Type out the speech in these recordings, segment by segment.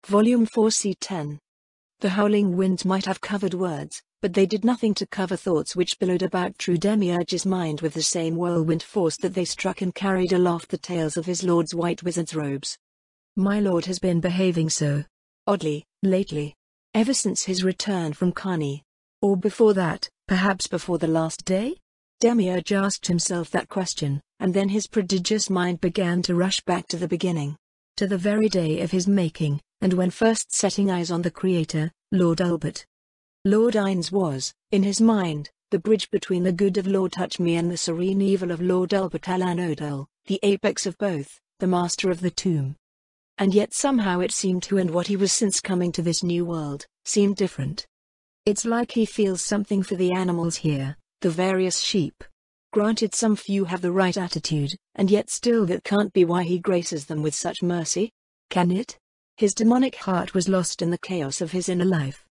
Volume 4 C10. The howling winds might have covered words, but they did nothing to cover thoughts which billowed about true Demiurge's mind with the same whirlwind force that they struck and carried aloft the tails of his lord's white wizard's robes. My lord has been behaving so oddly, lately. Ever since his return from Kani. Or before that, perhaps before the last day? Demiurge asked himself that question, and then his prodigious mind began to rush back to the beginning. To the very day of his making, and when first setting eyes on the Creator, Lord Albert. Lord Ines was, in his mind, the bridge between the good of Lord Touchme and the serene evil of Lord Albert Alan Odell, the apex of both, the master of the tomb. And yet somehow it seemed to, and what he was since coming to this new world, seemed different. It's like he feels something for the animals here, the various sheep. Granted, some few have the right attitude, and yet still that can't be why he graces them with such mercy. Can it? His demonic heart was lost in the chaos of his inner life.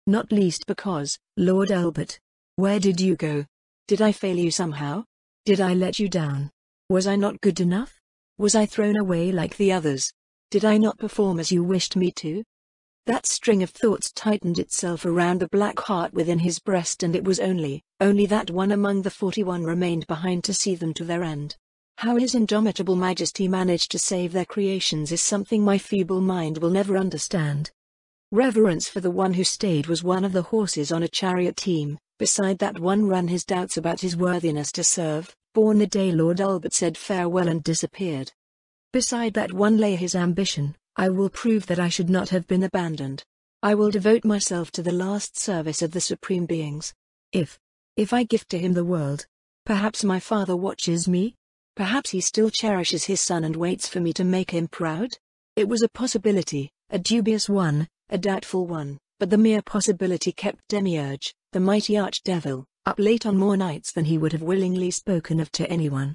Not least because, Lord Albert, where did you go? Did I fail you somehow? Did I let you down? Was I not good enough? Was I thrown away like the others? Did I not perform as you wished me to? That string of thoughts tightened itself around the black heart within his breast, and it was only that one among the 41 remained behind to see them to their end. How his indomitable majesty managed to save their creations is something my feeble mind will never understand. Reverence for the one who stayed was one of the horses on a chariot team. Beside that one ran his doubts about his worthiness to serve, born the day Lord Albert said farewell and disappeared. Beside that one lay his ambition. I will prove that I should not have been abandoned. I will devote myself to the last service of the Supreme Beings. If I give to him the world, perhaps my father watches me? Perhaps he still cherishes his son and waits for me to make him proud? It was a possibility, a dubious one, a doubtful one, but the mere possibility kept Demiurge, the mighty archdevil, up late on more nights than he would have willingly spoken of to anyone.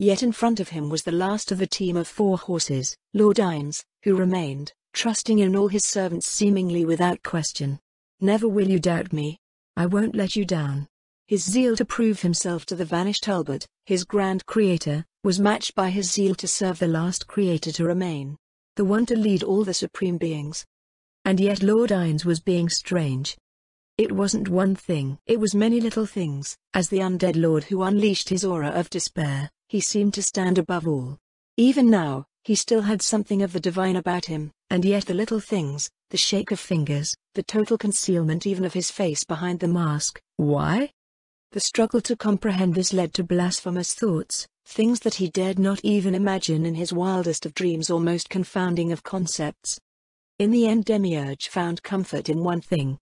Yet in front of him was the last of the team of 4 horses, Lord Ines, who remained, trusting in all his servants seemingly without question. Never will you doubt me. I won't let you down. His zeal to prove himself to the vanished Albert, his grand creator, was matched by his zeal to serve the last creator to remain, the one to lead all the supreme beings. And yet Lord Ines was being strange. It wasn't one thing, it was many little things. As the undead lord who unleashed his aura of despair, he seemed to stand above all. Even now, he still had something of the divine about him, and yet the little things, the shake of fingers, the total concealment even of his face behind the mask. Why? The struggle to comprehend this led to blasphemous thoughts, things that he dared not even imagine in his wildest of dreams or most confounding of concepts. In the end Demiurge found comfort in one thing.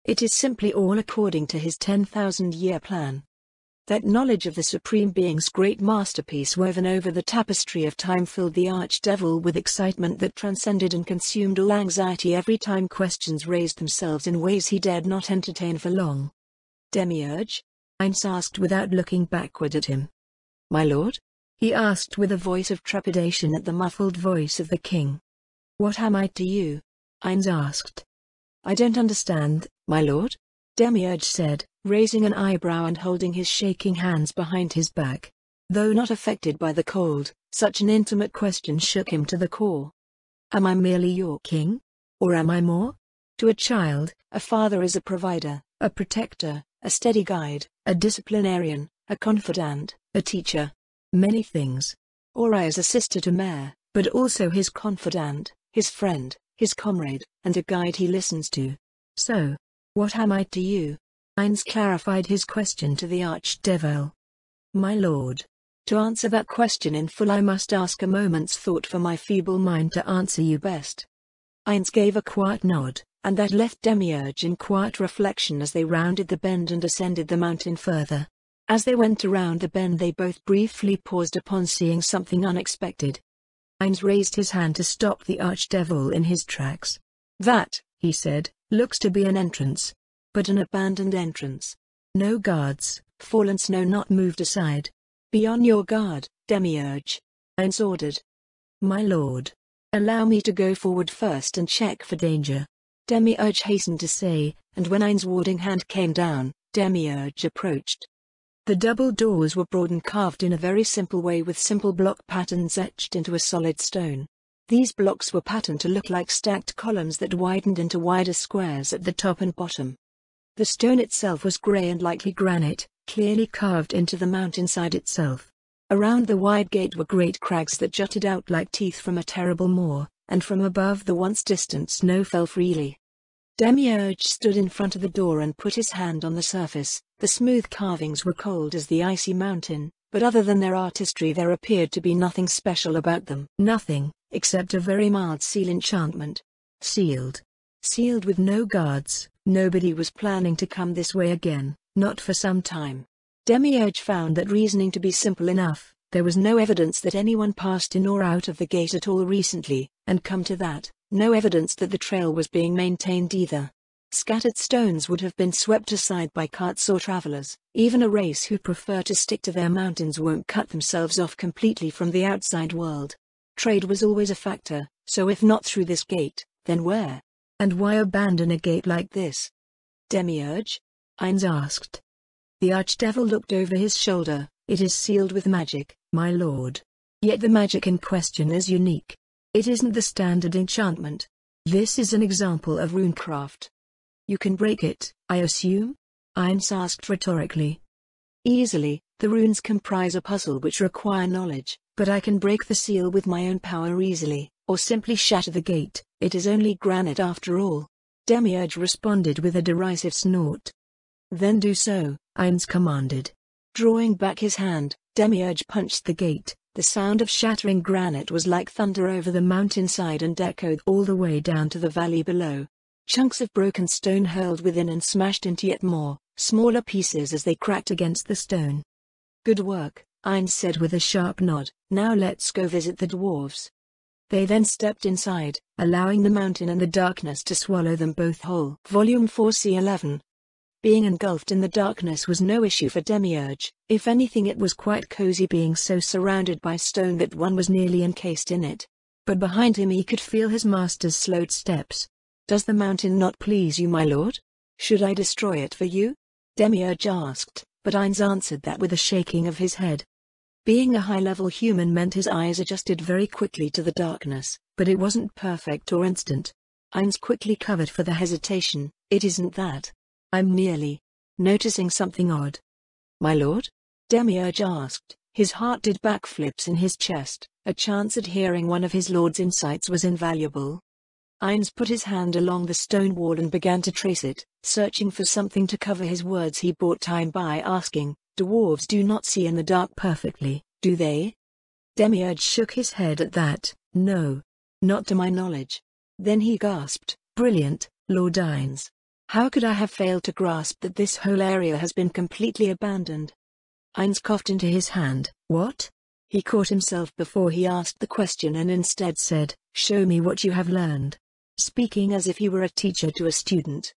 It is simply all according to his 10,000-year plan. That knowledge of the Supreme Being's great masterpiece woven over the tapestry of time filled the archdevil with excitement that transcended and consumed all anxiety every time questions raised themselves in ways he dared not entertain for long. Demiurge? Ines asked without looking backward at him. My lord? He asked with a voice of trepidation at the muffled voice of the king. What am I to you? Ines asked. I don't understand, my lord? Demiurge said, raising an eyebrow and holding his shaking hands behind his back. Though not affected by the cold, such an intimate question shook him to the core. Am I merely your king? Or am I more? To a child, a father is a provider, a protector, a steady guide, a disciplinarian, a confidant, a teacher. Many things. Or I as a sister to Mare, but also his confidant, his friend, his comrade, and a guide he listens to. So, what am I to you? Ines clarified his question to the archdevil. My lord. To answer that question in full I must ask a moment's thought for my feeble mind to answer you best. Ines gave a quiet nod, and that left Demiurge in quiet reflection as they rounded the bend and ascended the mountain further. As they went around the bend they both briefly paused upon seeing something unexpected. Ines raised his hand to stop the archdevil in his tracks. That, he said, looks to be an entrance. But an abandoned entrance. No guards, fallen snow not moved aside. Be on your guard, Demiurge. Ines ordered. My lord. Allow me to go forward first and check for danger. Demiurge hastened to say, and when Ines' warding hand came down, Demiurge approached. The double doors were broad and carved in a very simple way with simple block patterns etched into a solid stone. These blocks were patterned to look like stacked columns that widened into wider squares at the top and bottom. The stone itself was grey and likely granite, clearly carved into the mountainside itself. Around the wide gate were great crags that jutted out like teeth from a terrible maw, and from above the once distant snow fell freely. Demiurge stood in front of the door and put his hand on the surface. The smooth carvings were cold as the icy mountain, but other than their artistry there appeared to be nothing special about them. Nothing, except a very mild seal enchantment. Sealed. Sealed with no guards. Nobody was planning to come this way again, not for some time. Demiurge found that reasoning to be simple enough. There was no evidence that anyone passed in or out of the gate at all recently, and come to that, no evidence that the trail was being maintained either. Scattered stones would have been swept aside by carts or travelers. Even a race who prefer to stick to their mountains won't cut themselves off completely from the outside world. Trade was always a factor, so if not through this gate, then where? And why abandon a gate like this? Demiurge? Ainz asked. The archdevil looked over his shoulder. It is sealed with magic, my lord. Yet the magic in question is unique. It isn't the standard enchantment. This is an example of runecraft. You can break it, I assume? Ainz asked rhetorically. Easily, the runes comprise a puzzle which require knowledge, but I can break the seal with my own power easily, or simply shatter the gate. It is only granite after all. Demiurge responded with a derisive snort. Then do so, Ainz commanded. Drawing back his hand, Demiurge punched the gate. The sound of shattering granite was like thunder over the mountainside and echoed all the way down to the valley below. Chunks of broken stone hurled within and smashed into yet more, smaller pieces as they cracked against the stone. Good work, Ainz said with a sharp nod. Now let's go visit the dwarves. They then stepped inside, allowing the mountain and the darkness to swallow them both whole. Volume 4c11. Being engulfed in the darkness was no issue for Demiurge. If anything, it was quite cozy being so surrounded by stone that one was nearly encased in it. But behind him he could feel his master's slowed steps. Does the mountain not please you, my lord? Should I destroy it for you? Demiurge asked, but Ainz answered that with a shaking of his head. Being a high-level human meant his eyes adjusted very quickly to the darkness, but it wasn't perfect or instant. Ainz quickly covered for the hesitation. It isn't that. I'm merely noticing something odd. My lord? Demiurge asked. His heart did backflips in his chest. A chance at hearing one of his lord's insights was invaluable. Ainz put his hand along the stone wall and began to trace it, searching for something to cover his words. He bought time by asking, dwarves do not see in the dark perfectly, do they? Demiurge shook his head at that. No. Not to my knowledge. Then he gasped, brilliant, Lord Ainz. How could I have failed to grasp that this whole area has been completely abandoned? Ainz coughed into his hand. What? He caught himself before he asked the question and instead said, show me what you have learned. Speaking as if he were a teacher to a student.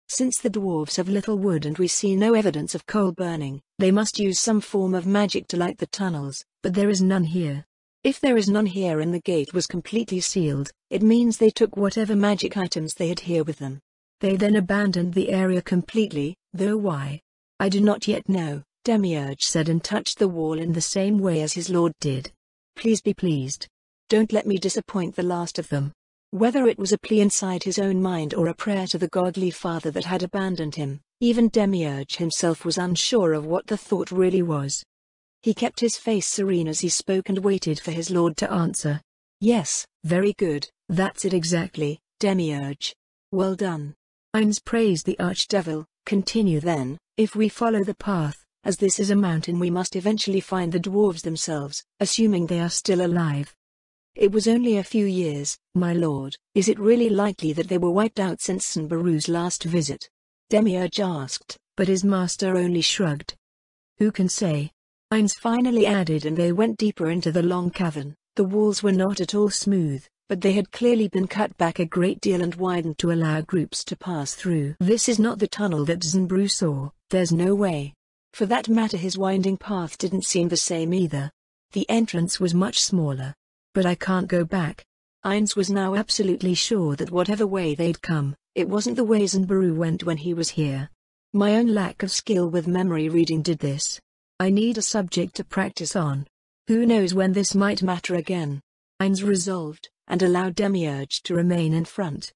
Since the dwarves have little wood and we see no evidence of coal burning, they must use some form of magic to light the tunnels, but there is none here. If there is none here and the gate was completely sealed, it means they took whatever magic items they had here with them. They then abandoned the area completely, though why? I do not yet know, Demiurge said and touched the wall in the same way as his lord did. Please be pleased. Don't let me disappoint the last of them. Whether it was a plea inside his own mind or a prayer to the godly father that had abandoned him, even Demiurge himself was unsure of what the thought really was. He kept his face serene as he spoke and waited for his lord to answer. Yes, very good, that's it exactly, Demiurge. Well done. Ainz praised the archdevil. Continue then. If we follow the path, as this is a mountain, we must eventually find the dwarves themselves, assuming they are still alive. It was only a few years, my lord. Is it really likely that they were wiped out since Sanbaru's last visit? Demiurge asked, but his master only shrugged. Who can say? Ainz finally added, and they went deeper into the long cavern. The walls were not at all smooth, but they had clearly been cut back a great deal and widened to allow groups to pass through. This is not the tunnel that Sanbaru saw. There's no way. For that matter, his winding path didn't seem the same either. The entrance was much smaller. But I can't go back. Ainz was now absolutely sure that whatever way they'd come, it wasn't the way Sanbaru went when he was here. My own lack of skill with memory reading did this. I need a subject to practice on. Who knows when this might matter again? Ainz resolved, and allowed Demiurge to remain in front.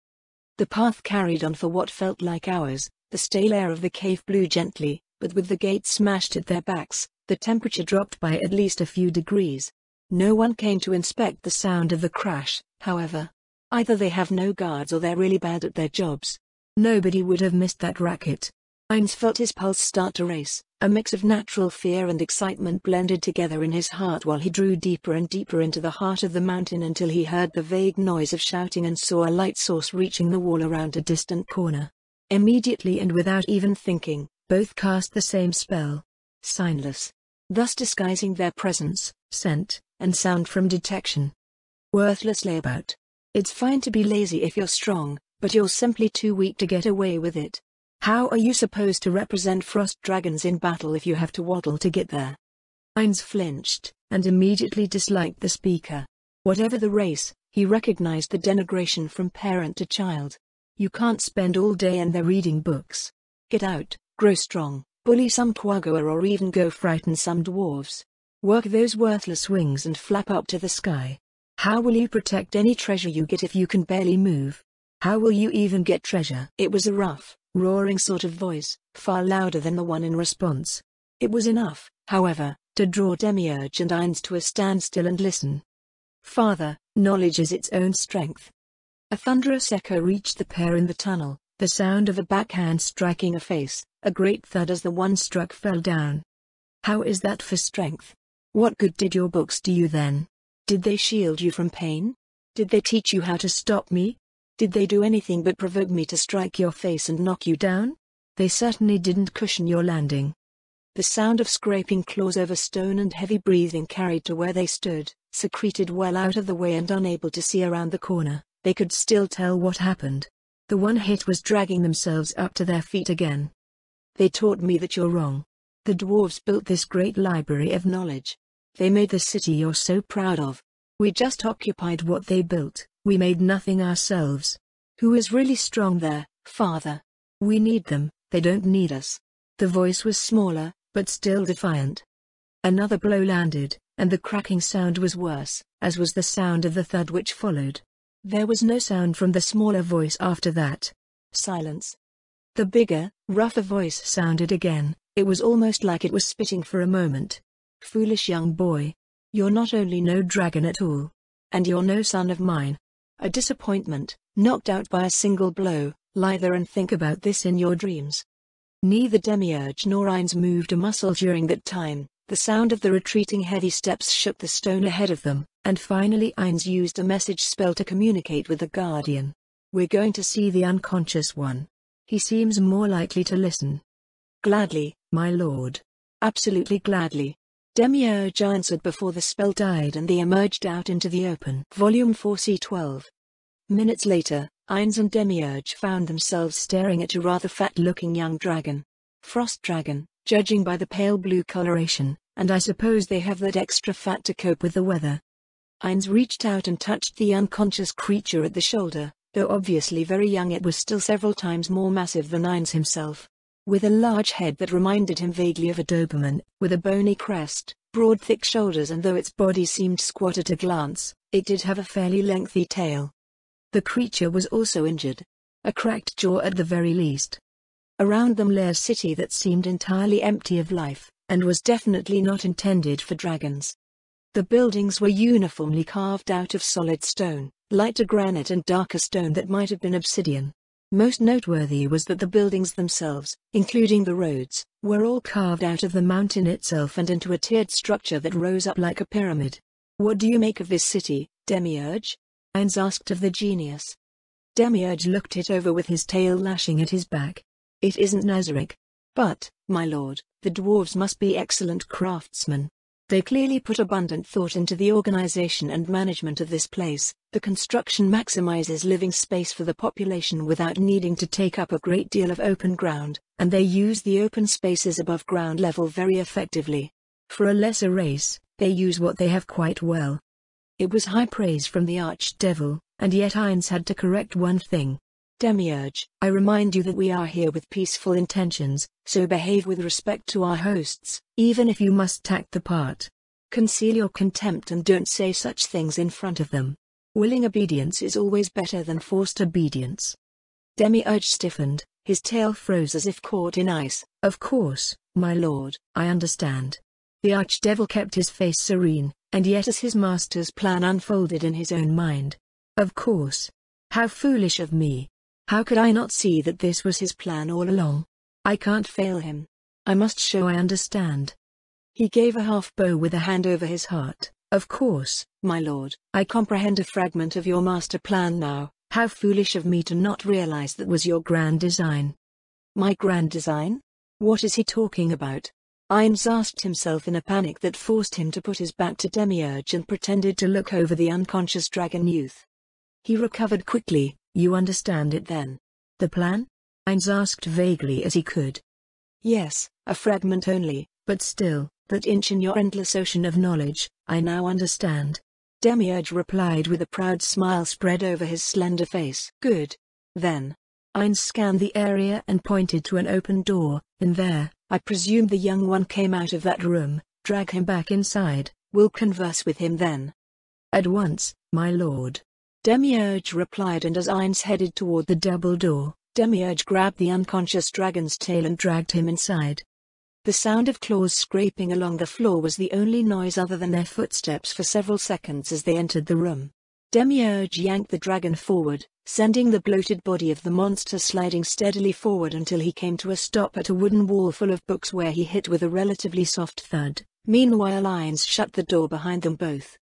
The path carried on for what felt like hours. The stale air of the cave blew gently, but with the gate smashed at their backs, the temperature dropped by at least a few degrees. No one came to inspect the sound of the crash, however. Either they have no guards or they're really bad at their jobs. Nobody would have missed that racket. Heinz felt his pulse start to race, a mix of natural fear and excitement blended together in his heart while he drew deeper and deeper into the heart of the mountain until he heard the vague noise of shouting and saw a light source reaching the wall around a distant corner. Immediately and without even thinking, both cast the same spell. Signless. Thus disguising their presence, scent, and sound from detection. Worthless layabout. It's fine to be lazy if you're strong, but you're simply too weak to get away with it. How are you supposed to represent frost dragons in battle if you have to waddle to get there? Heinz flinched, and immediately disliked the speaker. Whatever the race, he recognized the denigration from parent to child. You can't spend all day in there reading books. Get out, grow strong, bully some quaggoer or even go frighten some dwarves. Work those worthless wings and flap up to the sky. How will you protect any treasure you get if you can barely move? How will you even get treasure? It was a rough, roaring sort of voice, far louder than the one in response. It was enough, however, to draw Demiurge and Heinz to a standstill and listen. Father, knowledge is its own strength. A thunderous echo reached the pair in the tunnel, the sound of a backhand striking a face, a great thud as the one struck fell down. How is that for strength? What good did your books do you then? Did they shield you from pain? Did they teach you how to stop me? Did they do anything but provoke me to strike your face and knock you down? They certainly didn't cushion your landing. The sound of scraping claws over stone and heavy breathing carried to where they stood, secreted well out of the way and unable to see around the corner. They could still tell what happened. The one hit was dragging themselves up to their feet again. They taught me that you're wrong. The dwarves built this great library of knowledge. They made the city you're so proud of. We just occupied what they built, we made nothing ourselves. Who is really strong there, father? We need them, they don't need us. The voice was smaller, but still defiant. Another blow landed, and the cracking sound was worse, as was the sound of the thud which followed. There was no sound from the smaller voice after that. Silence. The bigger, rougher voice sounded again. It was almost like it was spitting for a moment. Foolish young boy. You're not only no dragon at all. And you're no son of mine. A disappointment, knocked out by a single blow. Lie there and think about this in your dreams. Neither Demiurge nor Heinz moved a muscle during that time. The sound of the retreating heavy steps shook the stone ahead of them, and finally Heinz used a message spell to communicate with the Guardian. We're going to see the unconscious one. He seems more likely to listen. Gladly, my lord. Absolutely gladly. Demiurge answered before the spell died and they emerged out into the open. Volume 4c12. Minutes later, Heinz and Demiurge found themselves staring at a rather fat-looking young dragon. Frost dragon, judging by the pale blue coloration, and I suppose they have that extra fat to cope with the weather. Heinz reached out and touched the unconscious creature at the shoulder. Though obviously very young, it was still several times more massive than Heinz himself. With a large head that reminded him vaguely of a Doberman, with a bony crest, broad thick shoulders, and though its body seemed squat at a glance, it did have a fairly lengthy tail. The creature was also injured. A cracked jaw at the very least. Around them lay a city that seemed entirely empty of life, and was definitely not intended for dragons. The buildings were uniformly carved out of solid stone, lighter granite and darker stone that might have been obsidian. Most noteworthy was that the buildings themselves, including the roads, were all carved out of the mountain itself and into a tiered structure that rose up like a pyramid. What do you make of this city, Demiurge? Heinz asked of the genius. Demiurge looked it over with his tail lashing at his back. It isn't Nazarick. But, my lord, the dwarves must be excellent craftsmen. They clearly put abundant thought into the organization and management of this place. The construction maximizes living space for the population without needing to take up a great deal of open ground, and they use the open spaces above ground level very effectively. For a lesser race, they use what they have quite well. It was high praise from the Archdevil, and yet Heinz had to correct one thing. Demiurge, I remind you that we are here with peaceful intentions, so behave with respect to our hosts, even if you must act the part. Conceal your contempt and don't say such things in front of them. Willing obedience is always better than forced obedience. Demiurge stiffened, his tail froze as if caught in ice. Of course, my lord, I understand. The archdevil kept his face serene, and yet as his master's plan unfolded in his own mind. Of course. How foolish of me. How could I not see that this was his plan all along? I can't fail him. I must show I understand. He gave a half bow with a hand over his heart. Of course, my lord, I comprehend a fragment of your master plan now. How foolish of me to not realize that was your grand design. My grand design? What is he talking about? Ainz asked himself in a panic that forced him to put his back to Demiurge and pretended to look over the unconscious dragon youth. He recovered quickly. You understand it then? The plan? Ainz asked vaguely as he could. Yes, a fragment only, but still, that inch in your endless ocean of knowledge, I now understand. Demiurge replied with a proud smile spread over his slender face. Good. Then. Ainz scanned the area and pointed to an open door. In there, I presume the young one came out of that room. Drag him back inside. We'll converse with him then. At once, my lord. Demiurge replied, and as Ainz headed toward the double door, Demiurge grabbed the unconscious dragon's tail and dragged him inside. The sound of claws scraping along the floor was the only noise other than their footsteps for several seconds as they entered the room. Demiurge yanked the dragon forward, sending the bloated body of the monster sliding steadily forward until he came to a stop at a wooden wall full of books where he hit with a relatively soft thud. Meanwhile Ainz shut the door behind them both.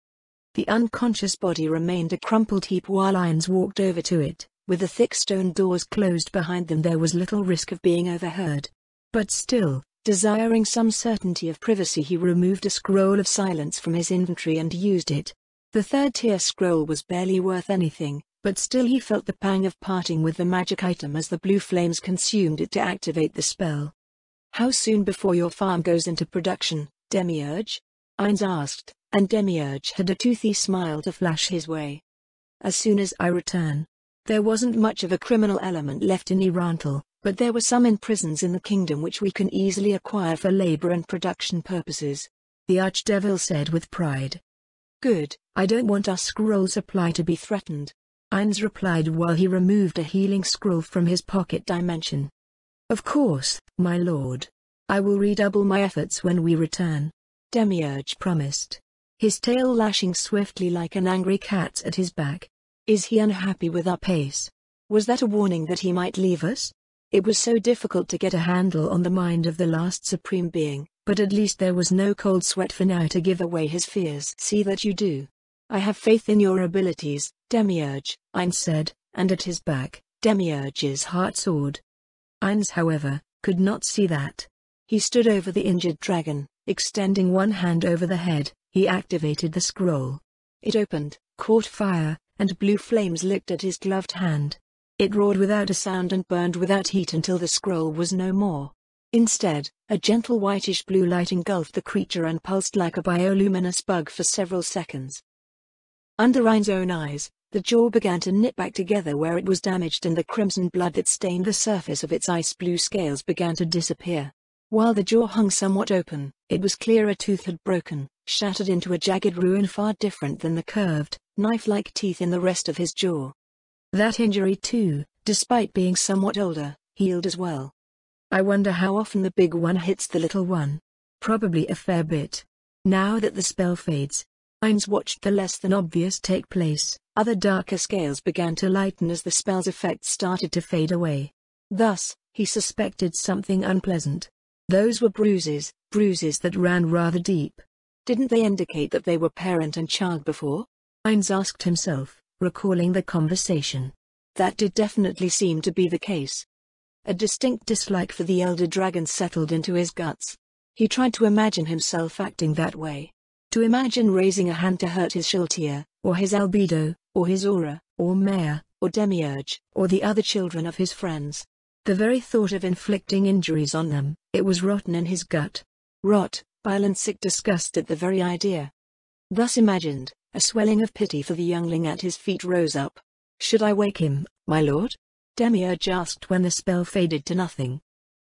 The unconscious body remained a crumpled heap while Ainz walked over to it. With the thick stone doors closed behind them, there was little risk of being overheard. But still, desiring some certainty of privacy, he removed a scroll of silence from his inventory and used it. The third-tier scroll was barely worth anything, but still he felt the pang of parting with the magic item as the blue flames consumed it to activate the spell. How soon before your farm goes into production, Demiurge? Ainz asked, and Demiurge had a toothy smile to flash his way. As soon as I return. There wasn't much of a criminal element left in Irantal, but there were some in prisons in the kingdom which we can easily acquire for labor and production purposes. The archdevil said with pride. Good, I don't want our scroll supply to be threatened. Ainz replied while he removed a healing scroll from his pocket dimension. Of course, my lord. I will redouble my efforts when we return. Demiurge promised. His tail lashing swiftly like an angry cat's at his back. Is he unhappy with our pace? Was that a warning that he might leave us? It was so difficult to get a handle on the mind of the last supreme being, but at least there was no cold sweat for now to give away his fears. See that you do. I have faith in your abilities, Demiurge, Ainz said, and at his back, Demiurge's heart soared. Ainz, however, could not see that. He stood over the injured dragon, extending one hand over the head. He activated the scroll. It opened, caught fire, and blue flames licked at his gloved hand. It roared without a sound and burned without heat until the scroll was no more. Instead, a gentle whitish blue light engulfed the creature and pulsed like a bioluminescent bug for several seconds. Under Ainz's own eyes, the jaw began to knit back together where it was damaged, and the crimson blood that stained the surface of its ice-blue scales began to disappear. While the jaw hung somewhat open, it was clear a tooth had broken, shattered into a jagged ruin far different than the curved, knife-like teeth in the rest of his jaw. That injury too, despite being somewhat older, healed as well. I wonder how often the big one hits the little one. Probably a fair bit. Now that the spell fades, Ainz watched the less than obvious take place. Other darker scales began to lighten as the spell's effects started to fade away. Thus, he suspected something unpleasant. Those were bruises that ran rather deep. Didn't they indicate that they were parent and child before? Ainz asked himself, recalling the conversation. That did definitely seem to be the case. A distinct dislike for the elder dragon settled into his guts. He tried to imagine himself acting that way. To imagine raising a hand to hurt his Shultier, or his Albedo, or his Aura, or Maya, or Demiurge, or the other children of his friends. The very thought of inflicting injuries on them, it was rotten in his gut. Rot, bile and sick disgust at the very idea. Thus imagined, a swelling of pity for the youngling at his feet rose up. Should I wake him, my lord? Demiurge asked when the spell faded to nothing.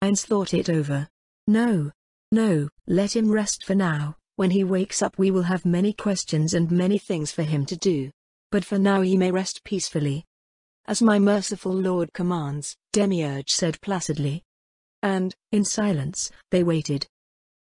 Ainz thought it over. No, let him rest for now. When he wakes up we will have many questions and many things for him to do. But for now ye may rest peacefully. As my merciful lord commands, Demiurge said placidly. And, in silence, they waited.